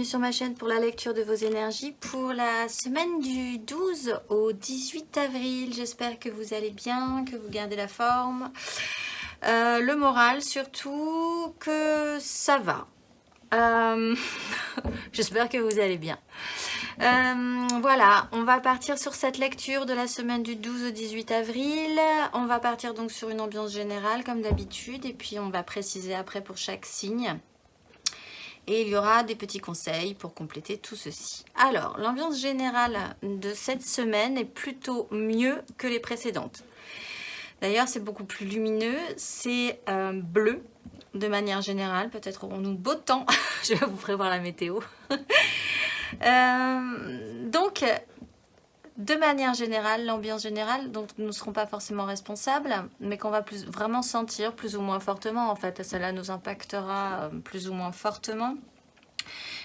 bienvenue sur ma chaîne pour la lecture de vos énergies pour la semaine du 12 au 18 avril. J'espère que vous allez bien, que vous gardez la forme, le moral surtout, que ça va. J'espère que vous allez bien. Voilà, on va partir sur cette lecture de la semaine du 12 au 18 avril. On va partir donc sur une ambiance générale comme d'habitude et puis on va préciser après pour chaque signe. Et il y aura des petits conseils pour compléter tout ceci. Alors, l'ambiance générale de cette semaine est plutôt mieux que les précédentes. D'ailleurs, c'est beaucoup plus lumineux, c'est bleu de manière générale. Peut-être aurons-nous beau temps, je vais vous prévoir la météo. Donc, de manière générale, l'ambiance générale dont nous ne serons pas forcément responsables, mais qu'on va vraiment sentir plus ou moins fortement. En fait, cela nous impactera plus ou moins fortement.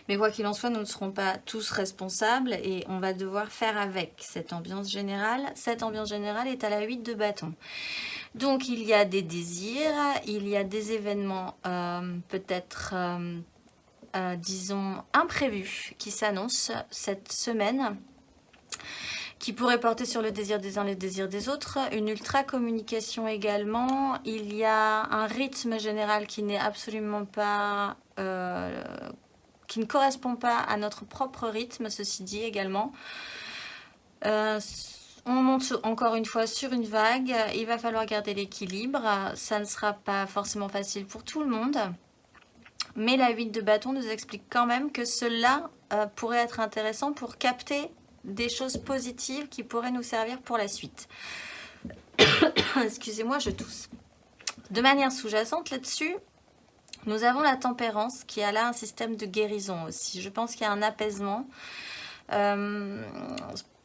Mais quoi qu'il en soit, nous ne serons pas tous responsables et on va devoir faire avec cette ambiance générale. Cette ambiance générale est à la 8 de bâton. Donc, il y a des désirs, il y a des événements peut-être, disons, imprévus qui s'annoncent cette semaine, qui pourrait porter sur le désir des uns et le désir des autres. Une ultra-communication également. Il y a un rythme général qui n'est absolument pas... qui ne correspond pas à notre propre rythme, ceci dit également. On monte encore une fois sur une vague. Il va falloir garder l'équilibre. Ça ne sera pas forcément facile pour tout le monde. Mais la 8 de bâton nous explique quand même que cela pourrait être intéressant pour capter des choses positives qui pourraient nous servir pour la suite. Excusez-moi, je tousse. De manière sous-jacente là-dessus, nous avons la tempérance qui a là un système de guérison aussi. Je pense qu'il y a un apaisement.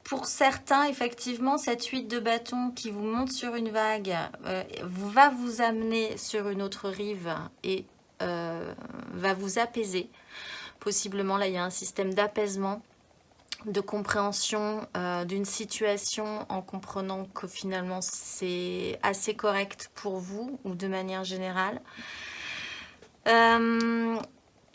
Pour certains, effectivement, cette 8 de bâton qui vous monte sur une vague va vous amener sur une autre rive et va vous apaiser. Possiblement, là, il y a un système d'apaisement, de compréhension d'une situation en comprenant que finalement c'est assez correct pour vous ou de manière générale. Il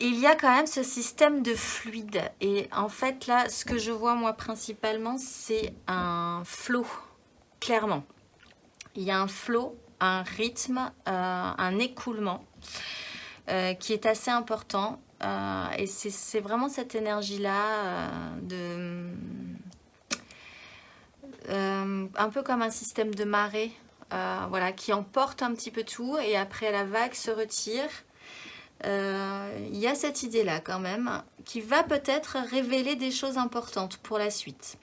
y a quand même ce système de fluide et en fait là ce que je vois moi principalement c'est un flow, clairement. Il y a un flow, un rythme, un écoulement qui est assez important. Et c'est vraiment cette énergie-là un peu comme un système de marée, voilà, qui emporte un petit peu tout et après la vague se retire. Il y a cette idée-là quand même qui va peut-être révéler des choses importantes pour la suite.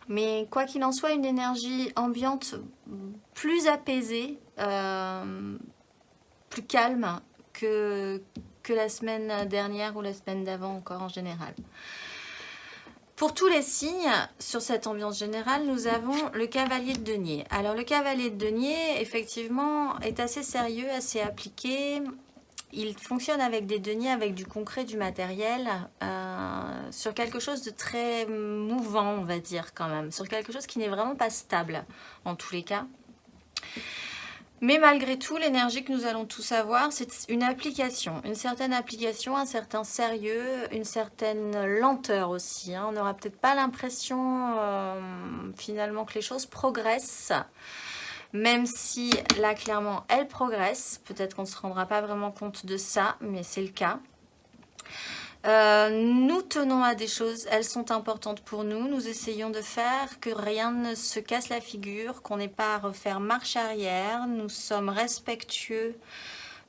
Mais quoi qu'il en soit, une énergie ambiante plus apaisée, plus calme que la semaine dernière ou la semaine d'avant encore en général. Pour tous les signes, sur cette ambiance générale, nous avons le cavalier de denier. Alors le cavalier de denier, effectivement, est assez sérieux, assez appliqué. Il fonctionne avec des deniers, avec du concret, du matériel, sur quelque chose de très mouvant, on va dire quand même. Sur quelque chose qui n'est vraiment pas stable, en tous les cas. Mais malgré tout, l'énergie que nous allons tous avoir, c'est une application, une certaine application, un certain sérieux, une certaine lenteur aussi. On n'aura peut-être pas l'impression finalement que les choses progressent, même si là clairement elles progressent. Peut-être qu'on ne se rendra pas vraiment compte de ça, mais c'est le cas. Nous tenons à des choses, elles sont importantes pour nous. Nous essayons de faire que rien ne se casse la figure, qu'on n'ait pas à refaire marche arrière. Nous sommes respectueux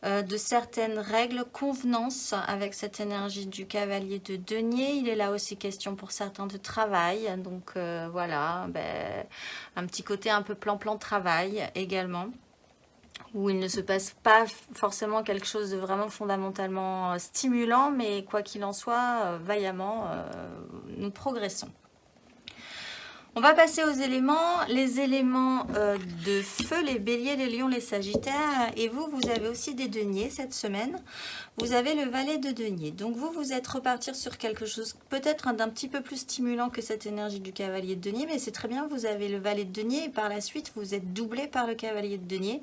de certaines règles, convenances avec cette énergie du cavalier de denier. Il est là aussi question pour certains de travail. Donc voilà, un petit côté un peu plan-plan travail également, où il ne se passe pas forcément quelque chose de vraiment fondamentalement stimulant, mais quoi qu'il en soit, vaillamment, nous progressons. On va passer aux éléments, les éléments de feu, les béliers, les lions, les sagittaires, et vous avez aussi des deniers cette semaine. Vous avez le valet de denier, donc vous êtes repartir sur quelque chose peut-être d'un petit peu plus stimulant que cette énergie du cavalier de denier, mais c'est très bien, vous avez le valet de denier, et par la suite, vous êtes doublé par le cavalier de denier.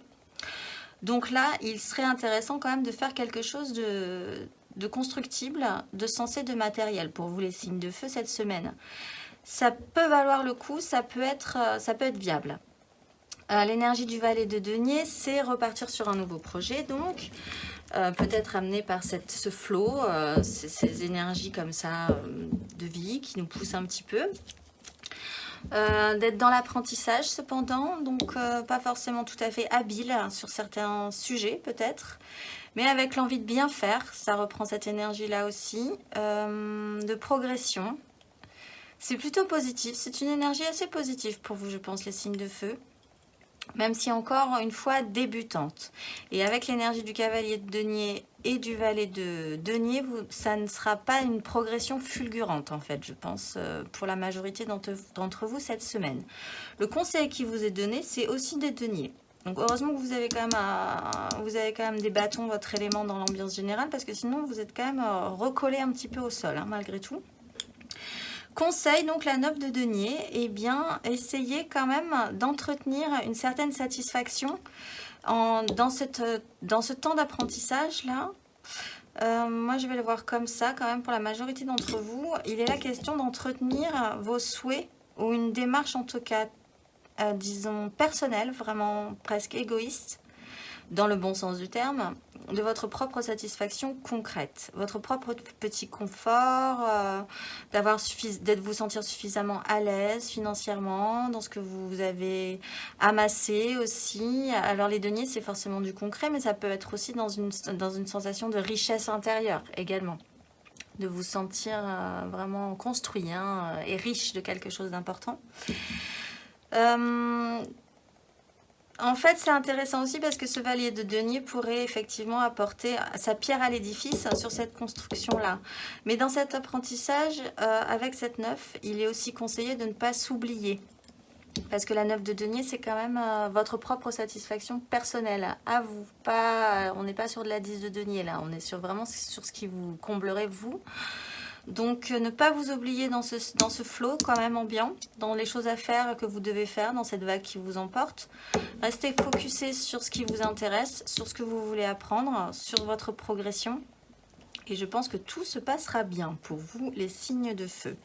Donc là, il serait intéressant quand même de faire quelque chose de constructible, de sensé, de matériel pour vous les signes de feu cette semaine. Ça peut valoir le coup, ça peut être viable. L'énergie du valet de denier, c'est repartir sur un nouveau projet, donc peut-être amené par ce flow, ces énergies comme ça de vie qui nous poussent un petit peu. D'être dans l'apprentissage cependant, donc pas forcément tout à fait habile sur certains sujets peut-être, mais avec l'envie de bien faire, ça reprend cette énergie-là aussi, de progression. C'est plutôt positif, c'est une énergie assez positive pour vous, je pense, les signes de feu. Même si encore une fois débutante. Et avec l'énergie du cavalier de denier et du valet de denier, ça ne sera pas une progression fulgurante en fait, je pense, pour la majorité d'entre vous cette semaine. Le conseil qui vous est donné, c'est aussi des deniers. Donc heureusement que vous avez quand même des bâtons, votre élément dans l'ambiance générale, parce que sinon vous êtes quand même recollé un petit peu au sol, hein, malgré tout. Conseil, donc la 9 de denier, eh bien, essayez quand même d'entretenir une certaine satisfaction dans ce temps d'apprentissage-là. Moi, je vais le voir comme ça, quand même, pour la majorité d'entre vous. Il est la question d'entretenir vos souhaits ou une démarche, en tout cas, disons, personnelle, vraiment presque égoïste, dans le bon sens du terme, de votre propre satisfaction concrète, votre propre petit confort, d'être vous sentir suffisamment à l'aise financièrement dans ce que vous avez amassé aussi. Alors les deniers, c'est forcément du concret, mais ça peut être aussi dans une sensation de richesse intérieure également, de vous sentir vraiment construit et riche de quelque chose d'important. En fait, c'est intéressant aussi parce que ce valet de denier pourrait effectivement apporter sa pierre à l'édifice sur cette construction-là. Mais dans cet apprentissage, avec cette 9, il est aussi conseillé de ne pas s'oublier. Parce que la 9 de denier, c'est quand même votre propre satisfaction personnelle, à vous. On n'est pas sur de la 10 de denier, là. On est vraiment sur ce qui vous comblerait, vous. Donc, ne pas vous oublier dans ce flow quand même ambiant, dans les choses à faire que vous devez faire, dans cette vague qui vous emporte. Restez focusé sur ce qui vous intéresse, sur ce que vous voulez apprendre, sur votre progression. Et je pense que tout se passera bien pour vous, les signes de feu.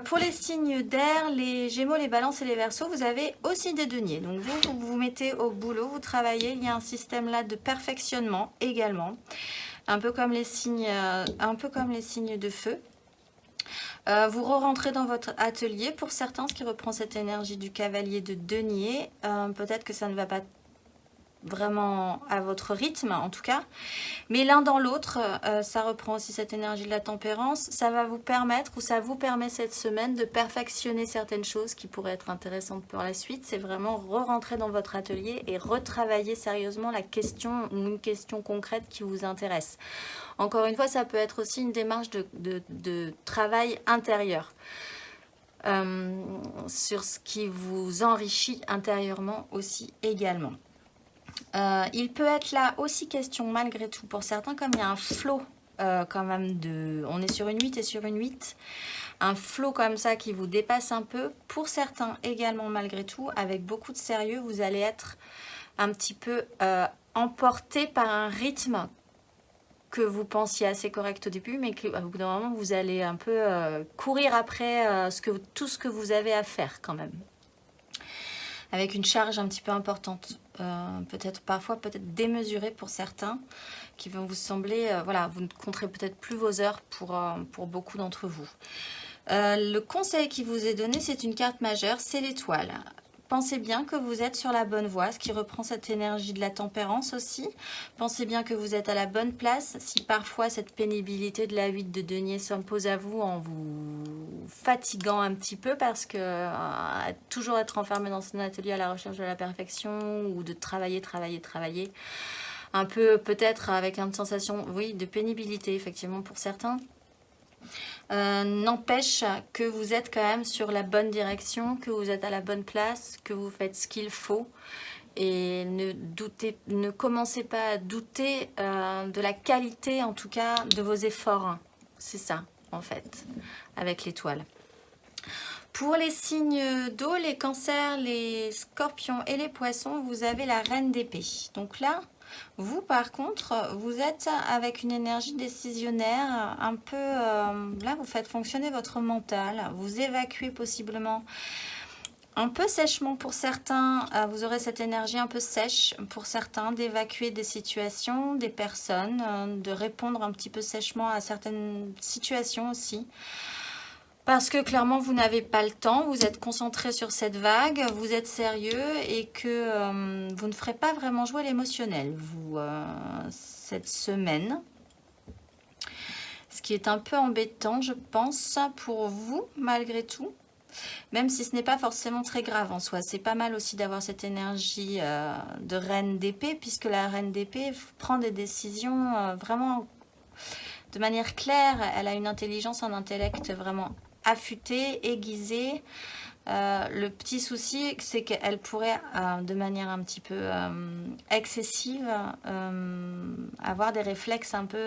Pour les signes d'air, les Gémeaux, les Balances et les Verseaux, vous avez aussi des deniers. Donc vous vous mettez au boulot, vous travaillez. Il y a un système là de perfectionnement également. Un peu comme les signes de feu. Vous re-rentrez dans votre atelier pour certains, ce qui reprend cette énergie du cavalier de denier. Peut-être que ça ne va pas vraiment à votre rythme en tout cas, mais l'un dans l'autre, ça reprend aussi cette énergie de la tempérance. Ça va vous permettre, ou ça vous permet cette semaine de perfectionner certaines choses qui pourraient être intéressantes pour la suite. C'est vraiment re-rentrer dans votre atelier et retravailler sérieusement la question ou une question concrète qui vous intéresse. Encore une fois, ça peut être aussi une démarche de travail intérieur. Sur ce qui vous enrichit intérieurement aussi également. Il peut être là aussi question malgré tout pour certains, comme il y a un flow quand même on est sur une 8 et sur une 8, un flow comme ça qui vous dépasse un peu. Pour certains également malgré tout, avec beaucoup de sérieux, vous allez être un petit peu emporté par un rythme que vous pensiez assez correct au début, mais qu'au bout d'un moment, vous allez un peu courir après tout ce que vous avez à faire quand même. Avec une charge un petit peu importante, parfois démesurée pour certains, qui vont vous sembler, vous ne compterez peut-être plus vos heures pour beaucoup d'entre vous. Le conseil qui vous est donné, c'est une carte majeure, c'est l'étoile. Pensez bien que vous êtes sur la bonne voie, ce qui reprend cette énergie de la tempérance aussi. Pensez bien que vous êtes à la bonne place. Si parfois cette pénibilité de la 8 de denier s'impose à vous en vous fatiguant un petit peu, parce que toujours être enfermé dans son atelier à la recherche de la perfection ou de travailler, un peu peut-être avec une sensation, oui, de pénibilité effectivement pour certains. N'empêche que vous êtes quand même sur la bonne direction, que vous êtes à la bonne place, que vous faites ce qu'il faut. Et ne commencez pas à douter de la qualité, en tout cas, de vos efforts. C'est ça, en fait, avec l'étoile. Pour les signes d'eau, les cancers, les scorpions et les poissons, vous avez la reine d'épée. Donc là, Vous, par contre, vous êtes avec une énergie décisionnaire un peu... là, vous faites fonctionner votre mental. Vous évacuez possiblement un peu sèchement pour certains. Vous aurez cette énergie un peu sèche pour certains d'évacuer des situations, des personnes, de répondre un petit peu sèchement à certaines situations aussi. Parce que clairement, vous n'avez pas le temps, vous êtes concentré sur cette vague, vous êtes sérieux et que vous ne ferez pas vraiment jouer l'émotionnel, vous, cette semaine. Ce qui est un peu embêtant, je pense, pour vous, malgré tout. Même si ce n'est pas forcément très grave en soi. C'est pas mal aussi d'avoir cette énergie de reine d'épée, puisque la reine d'épée prend des décisions vraiment de manière claire. Elle a une intelligence, un intellect vraiment affûté, aiguisé. Le petit souci, c'est qu'elle pourrait, de manière un petit peu excessive, avoir des réflexes un peu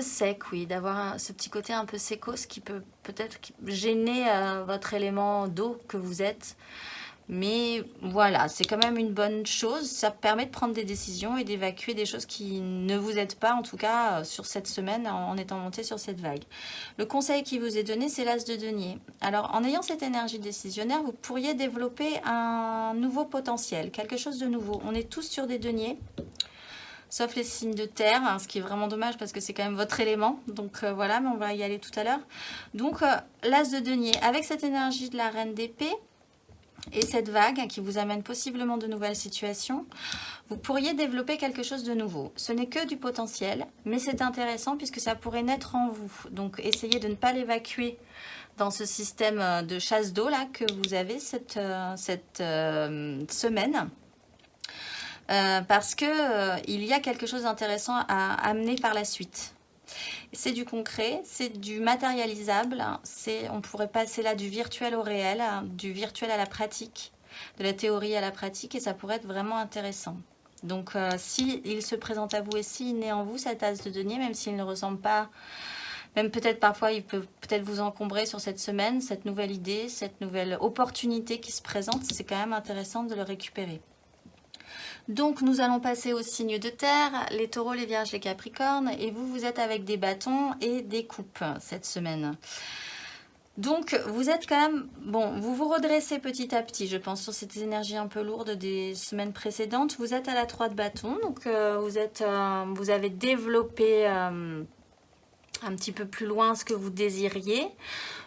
sec, oui, d'avoir ce petit côté un peu sécos qui peut peut-être gêner votre élément d'eau que vous êtes. Mais voilà, c'est quand même une bonne chose. Ça permet de prendre des décisions et d'évacuer des choses qui ne vous aident pas, en tout cas sur cette semaine, en étant monté sur cette vague. Le conseil qui vous est donné, c'est l'as de denier. Alors, en ayant cette énergie décisionnaire, vous pourriez développer un nouveau potentiel, quelque chose de nouveau. On est tous sur des deniers, sauf les signes de terre, hein, ce qui est vraiment dommage parce que c'est quand même votre élément. Donc voilà, mais on va y aller tout à l'heure. Donc, l'as de denier, avec cette énergie de la reine d'épée, et cette vague qui vous amène possiblement de nouvelles situations, vous pourriez développer quelque chose de nouveau. Ce n'est que du potentiel, mais c'est intéressant puisque ça pourrait naître en vous. Donc essayez de ne pas l'évacuer dans ce système de chasse d'eau là que vous avez cette semaine. Parce que il y a quelque chose d'intéressant à amener par la suite. C'est du concret, c'est du matérialisable, on pourrait passer là du virtuel au réel, du virtuel à la pratique, de la théorie à la pratique, et ça pourrait être vraiment intéressant. Donc s'il se présente à vous et s'il naît en vous, cet as de denier, même s'il ne ressemble pas, même peut-être parfois il peut peut-être vous encombrer sur cette semaine, cette nouvelle idée, cette nouvelle opportunité qui se présente, c'est quand même intéressant de le récupérer. Donc nous allons passer aux signes de terre, les taureaux, les vierges, les capricornes, et vous, vous êtes avec des bâtons et des coupes cette semaine. Donc vous êtes quand même, bon, vous vous redressez petit à petit, je pense, sur cette énergie un peu lourde des semaines précédentes. Vous êtes à la 3 de bâton, donc vous avez développé un petit peu plus loin ce que vous désiriez.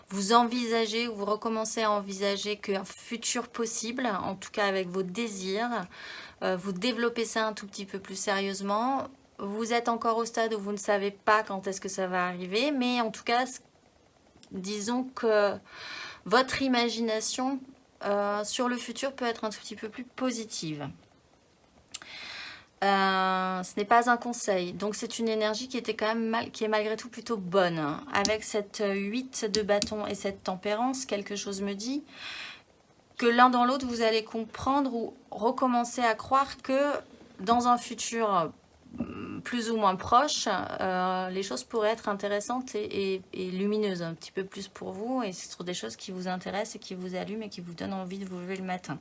Vous envisagez ou vous recommencez à envisager qu'un futur possible, en tout cas avec vos désirs. Vous développez ça un tout petit peu plus sérieusement. Vous êtes encore au stade où vous ne savez pas quand est-ce que ça va arriver, mais en tout cas, disons que votre imagination sur le futur peut être un tout petit peu plus positive. Ce n'est pas un conseil, donc c'est une énergie qui était quand même qui est malgré tout plutôt bonne. Avec cette 8 de bâton et cette tempérance, quelque chose me dit que l'un dans l'autre, vous allez comprendre ou recommencer à croire que dans un futur plus ou moins proche, les choses pourraient être intéressantes et lumineuses un petit peu plus pour vous. Et ce sont des choses qui vous intéressent et qui vous allument et qui vous donnent envie de vous lever le matin.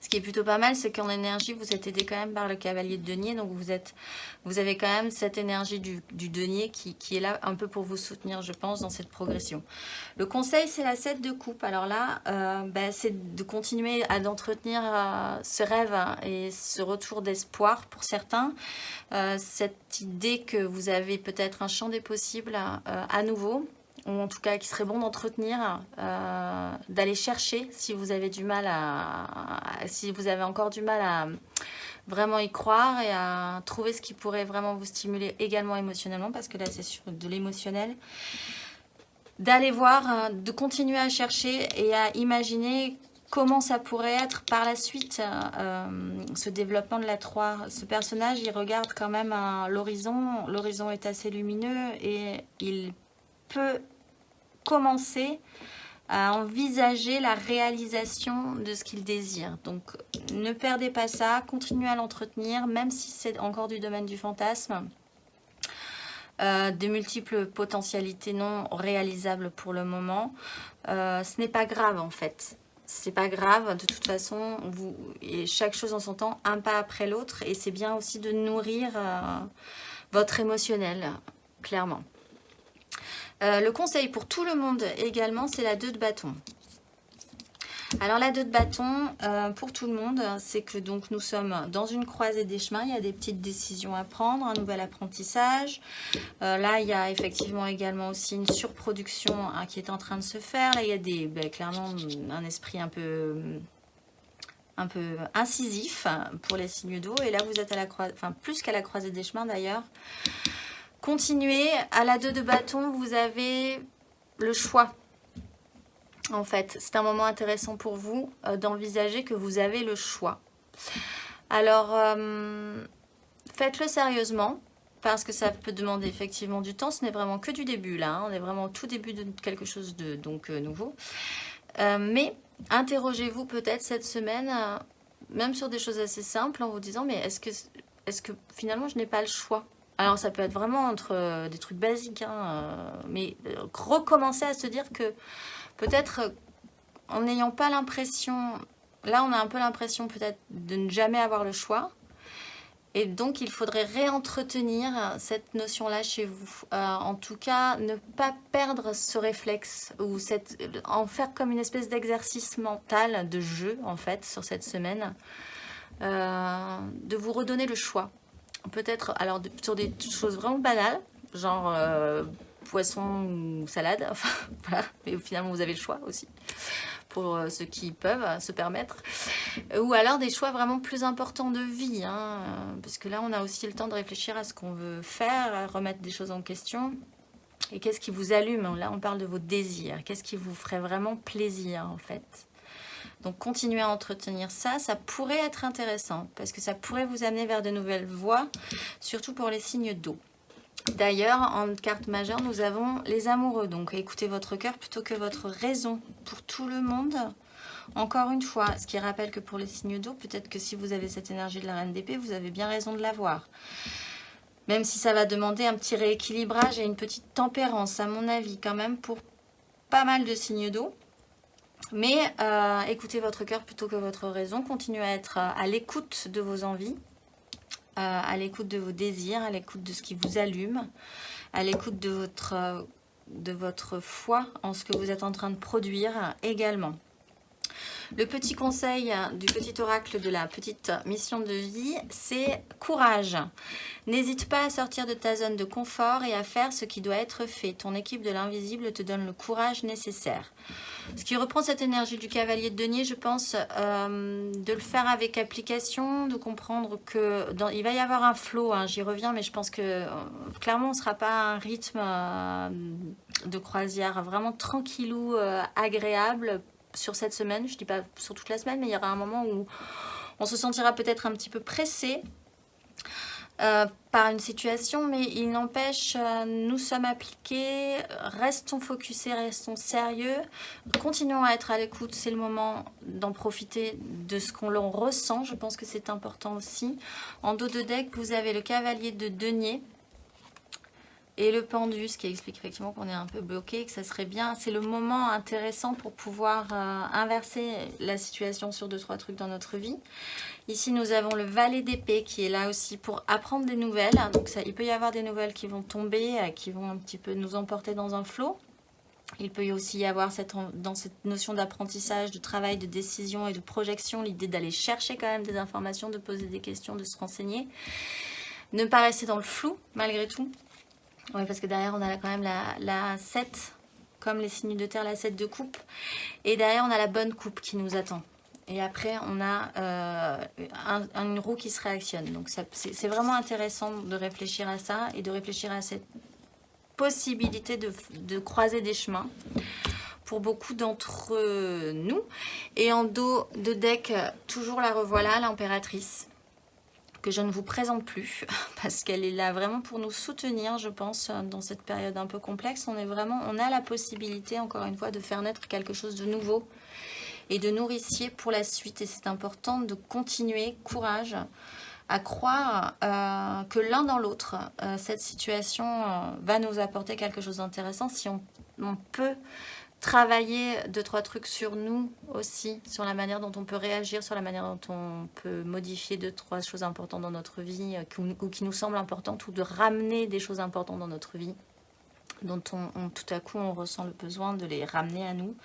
Ce qui est plutôt pas mal, c'est qu'en énergie, vous êtes aidé quand même par le cavalier de denier. Donc, vous avez quand même cette énergie du denier qui est là un peu pour vous soutenir, je pense, dans cette progression. Le conseil, c'est la 7 de coupe. Alors là, c'est de continuer d'entretenir ce rêve et ce retour d'espoir pour certains. Cette idée que vous avez peut-être un champ des possibles à nouveau, ou en tout cas qui serait bon d'entretenir, d'aller chercher si vous avez du mal si vous avez encore du mal à vraiment y croire et à trouver ce qui pourrait vraiment vous stimuler également émotionnellement, parce que là c'est sur de l'émotionnel, d'aller voir, de continuer à chercher et à imaginer comment ça pourrait être par la suite, ce développement de la 3. Ce personnage, il regarde quand même l'horizon. L'horizon est assez lumineux et il peut commencer à envisager la réalisation de ce qu'il désire. Donc, ne perdez pas ça, continuez à l'entretenir, même si c'est encore du domaine du fantasme. Des multiples potentialités non réalisables pour le moment. Ce n'est pas grave en fait. c'est pas grave, de toute façon, et chaque chose en son temps, un pas après l'autre, et c'est bien aussi de nourrir votre émotionnel, clairement. Le conseil pour tout le monde également, c'est la 2 de bâton. Alors la 2 de bâton, pour tout le monde, c'est que donc nous sommes dans une croisée des chemins, il y a des petites décisions à prendre, un nouvel apprentissage. Là, il y a effectivement également aussi une surproduction qui est en train de se faire. Là, il y a clairement un esprit un peu incisif pour les signes d'eau. Et là, vous êtes à la croisée, enfin plus qu'à la croisée des chemins d'ailleurs. Continuez. À la 2 de bâton, vous avez le choix. En fait, c'est un moment intéressant pour vous d'envisager que vous avez le choix. Alors, faites-le sérieusement, parce que ça peut demander effectivement du temps. Ce n'est vraiment que du début, là. On est vraiment au tout début de quelque chose de nouveau. Mais interrogez-vous peut-être cette semaine, même sur des choses assez simples, en vous disant, mais est-ce que finalement, je n'ai pas le choix? Alors, ça peut être vraiment entre des trucs basiques, mais recommencer à se dire que peut-être en n'ayant pas l'impression, là on a un peu l'impression peut-être de ne jamais avoir le choix, et donc il faudrait réentretenir cette notion-là chez vous. En tout cas, ne pas perdre ce réflexe, ou en faire comme une espèce d'exercice mental, de jeu en fait, sur cette semaine, de vous redonner le choix. Peut-être, alors sur des choses vraiment banales, genre poisson ou salade, enfin voilà, mais finalement vous avez le choix aussi, pour ceux qui peuvent se permettre, ou alors des choix vraiment plus importants de vie, parce que là on a aussi le temps de réfléchir à ce qu'on veut faire, à remettre des choses en question, et qu'est-ce qui vous allume, là on parle de vos désirs, qu'est-ce qui vous ferait vraiment plaisir en fait. Donc continuez à entretenir ça, ça pourrait être intéressant, parce que ça pourrait vous amener vers de nouvelles voies, surtout pour les signes d'eau. D'ailleurs, en carte majeure, nous avons les amoureux. Donc, écoutez votre cœur plutôt que votre raison pour tout le monde. Encore une fois, ce qui rappelle que pour les signes d'eau, peut-être que si vous avez cette énergie de la reine d'épée, vous avez bien raison de l'avoir. Même si ça va demander un petit rééquilibrage et une petite tempérance, à mon avis, quand même, pour pas mal de signes d'eau. Mais écoutez votre cœur plutôt que votre raison. Continuez à être à l'écoute de vos envies. À l'écoute de vos désirs, à l'écoute de ce qui vous allume, à l'écoute de votre foi en ce que vous êtes en train de produire également. Le petit conseil du petit oracle de la petite mission de vie, c'est courage. N'hésite pas à sortir de ta zone de confort et à faire ce qui doit être fait. Ton équipe de l'invisible te donne le courage nécessaire. Ce qui reprend cette énergie du cavalier de denier, je pense, de le faire avec application, de comprendre que il va y avoir un flow, j'y reviens, mais je pense que clairement on ne sera pas à un rythme de croisière vraiment tranquillou, agréable sur cette semaine. Je ne dis pas sur toute la semaine, mais il y aura un moment où on se sentira peut-être un petit peu pressé par une situation, mais il n'empêche, nous sommes appliqués, restons focusés, restons sérieux, continuons à être à l'écoute, c'est le moment d'en profiter de ce qu'on l'on ressent, je pense que c'est important aussi. En dos de deck, vous avez le cavalier de denier et le pendu, ce qui explique effectivement qu'on est un peu bloqué, que ça serait bien, c'est le moment intéressant pour pouvoir inverser la situation sur 2-3 trucs dans notre vie. Ici, nous avons le valet d'épée qui est là aussi pour apprendre des nouvelles. Donc, il peut y avoir des nouvelles qui vont tomber, qui vont un petit peu nous emporter dans un flot. Il peut aussi y avoir dans cette notion d'apprentissage, de travail, de décision et de projection, l'idée d'aller chercher quand même des informations, de poser des questions, de se renseigner. Ne pas rester dans le flou, malgré tout. Oui, parce que derrière, on a quand même la 7, comme les signes de terre, la 7 de coupe. Et derrière, on a la bonne coupe qui nous attend. Et après, on a une roue qui se réactionne. Donc, c'est vraiment intéressant de réfléchir à ça et de réfléchir à cette possibilité de croiser des chemins pour beaucoup d'entre nous. Et en dos de deck, toujours la revoilà, l'impératrice, que je ne vous présente plus parce qu'elle est là vraiment pour nous soutenir, je pense, dans cette période un peu complexe. On a la possibilité, encore une fois, de faire naître quelque chose de nouveau et de nourricier pour la suite. Et c'est important de continuer, courage, à croire que l'un dans l'autre, cette situation va nous apporter quelque chose d'intéressant si on peut travailler 2-3 trucs sur nous aussi, sur la manière dont on peut réagir, sur la manière dont on peut modifier 2-3 choses importantes dans notre vie ou qui nous semblent importantes, ou de ramener des choses importantes dans notre vie dont tout à coup on ressent le besoin de les ramener à nous.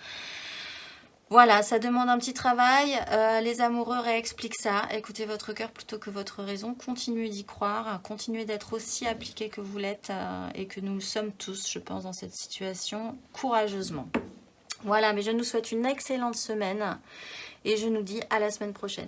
Voilà, ça demande un petit travail. Les amoureux réexpliquent ça. Écoutez votre cœur plutôt que votre raison. Continuez d'y croire. Continuez d'être aussi appliqué que vous l'êtes et que nous sommes tous, je pense, dans cette situation, courageusement. Voilà, mais je nous souhaite une excellente semaine et je nous dis à la semaine prochaine.